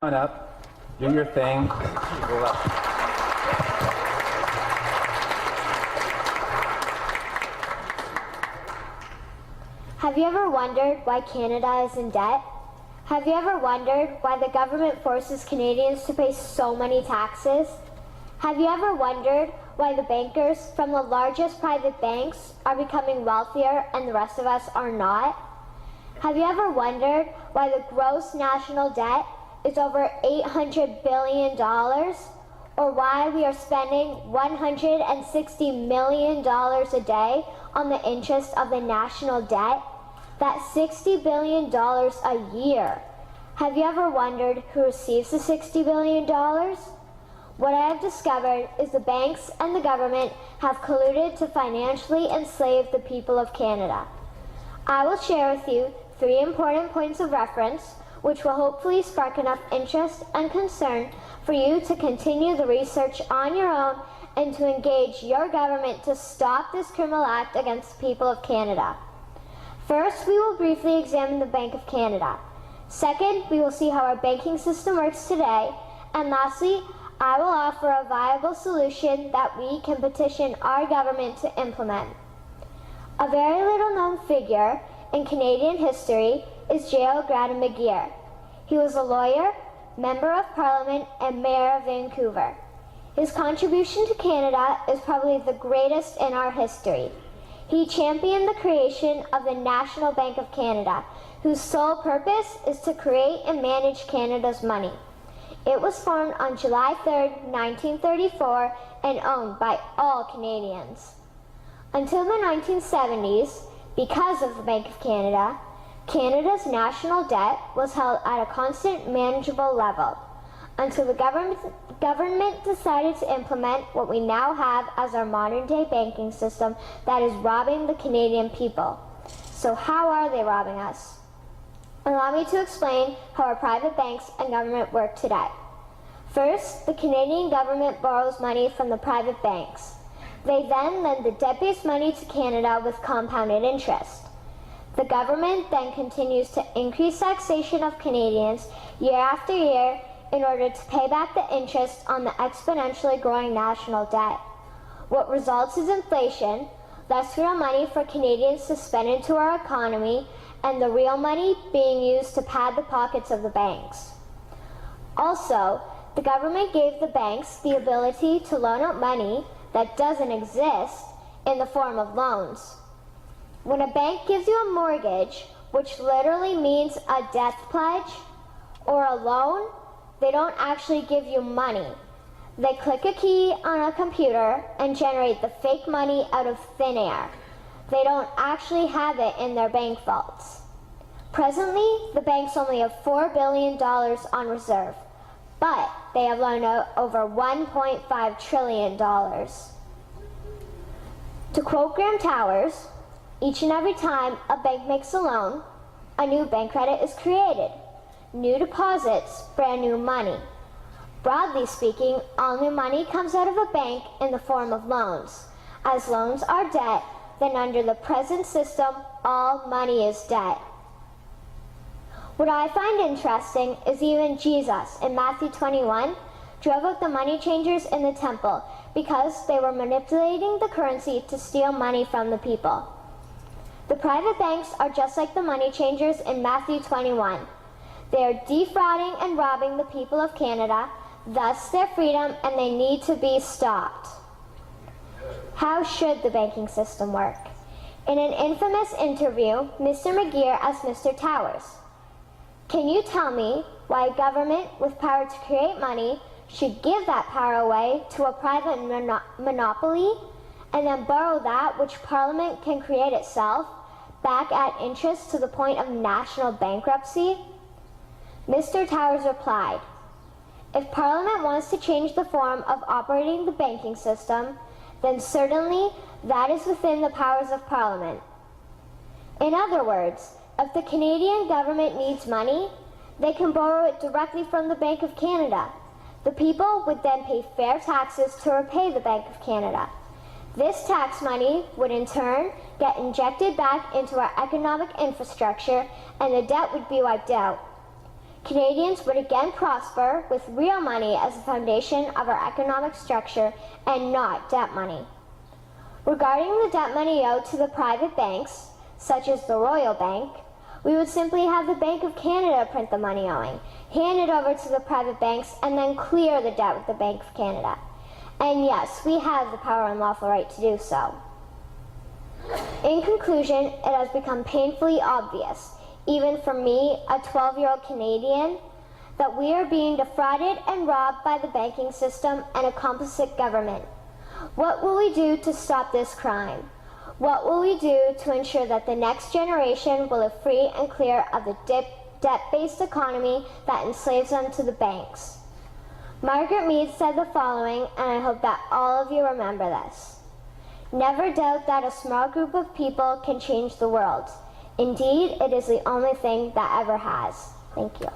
on up, do your thing. Go up. Have you ever wondered why Canada is in debt? Have you ever wondered why the government forces Canadians to pay so many taxes? Have you ever wondered why the bankers from the largest private banks are becoming wealthier and the rest of us are not? Have you ever wondered why the gross national debt is over $800 billion? Or why we are spending $160 million a day on the interest of the national debt? That's $60 billion a year. Have you ever wondered who receives the $60 billion? What I have discovered is the banks and the government have colluded to financially enslave the people of Canada. I will share with you 3 important points of reference, which will hopefully spark enough interest and concern for you to continue the research on your own and to engage your government to stop this criminal act against the people of Canada. First, we will briefly examine the Bank of Canada. Second, we will see how our banking system works today. And lastly, I will offer a viable solution that we can petition our government to implement. A very little known figure in Canadian history is Gran. He was a lawyer, member of Parliament, and mayor of Vancouver. His contribution to Canada is probably the greatest in our history. He championed the creation of the National Bank of Canada, whose sole purpose is to create and manage Canada's money. It was formed on July 3, 1934, and owned by all Canadians. Until the 1970s, because of the Bank of Canada, Canada's national debt was held at a constant, manageable level, until the government decided to implement what we now have as our modern-day banking system that is robbing the Canadian people. So how are they robbing us? Allow me to explain how our private banks and government work today. First, the Canadian government borrows money from the private banks. They then lend the debt-based money to Canada with compounded interest. The government then continues to increase taxation of Canadians year after year in order to pay back the interest on the exponentially growing national debt. What results is inflation, less real money for Canadians to spend into our economy, and the real money being used to pad the pockets of the banks. Also, the government gave the banks the ability to loan out money that doesn't exist in the form of loans. When a bank gives you a mortgage, which literally means a death pledge, or a loan, they don't actually give you money. They click a key on a computer and generate the fake money out of thin air. They don't actually have it in their bank vaults. Presently, the banks only have $4 billion on reserve, but they have loaned out over $1.5 trillion. To quote Gran Towers, each and every time a bank makes a loan, a new bank credit is created. New deposits, brand new money. Broadly speaking, all new money comes out of a bank in the form of loans. As loans are debt, then under the present system, all money is debt. What I find interesting is even Jesus, in Matthew 21, drove out the money changers in the temple because they were manipulating the currency to steal money from the people. The private banks are just like the money changers in Matthew 21. They are defrauding and robbing the people of Canada, thus their freedom, and they need to be stopped. How should the banking system work? In an infamous interview, Mr. McGeer asked Mr. Towers, "Can you tell me why a government with power to create money should give that power away to a private monopoly and then borrow that which Parliament can create itself back at interest to the point of national bankruptcy?" Mr. Towers replied, "If Parliament wants to change the form of operating the banking system, then certainly that is within the powers of Parliament. In other words, if the Canadian government needs money, they can borrow it directly from the Bank of Canada. The people would then pay fair taxes to repay the Bank of Canada. This tax money would in turn get injected back into our economic infrastructure and the debt would be wiped out. Canadians would again prosper with real money as the foundation of our economic structure and not debt money. Regarding the debt money owed to the private banks, such as the Royal Bank, we would simply have the Bank of Canada print the money owing, hand it over to the private banks, and then clear the debt with the Bank of Canada. And yes, we have the power and lawful right to do so. In conclusion, it has become painfully obvious, even for me, a 12-year-old Canadian, that we are being defrauded and robbed by the banking system and a complicit government. What will we do to stop this crime? What will we do to ensure that the next generation will live free and clear of the debt-based economy that enslaves them to the banks? Margaret Mead said the following, and I hope that all of you remember this. Never doubt that a small group of people can change the world. Indeed, it is the only thing that ever has. Thank you.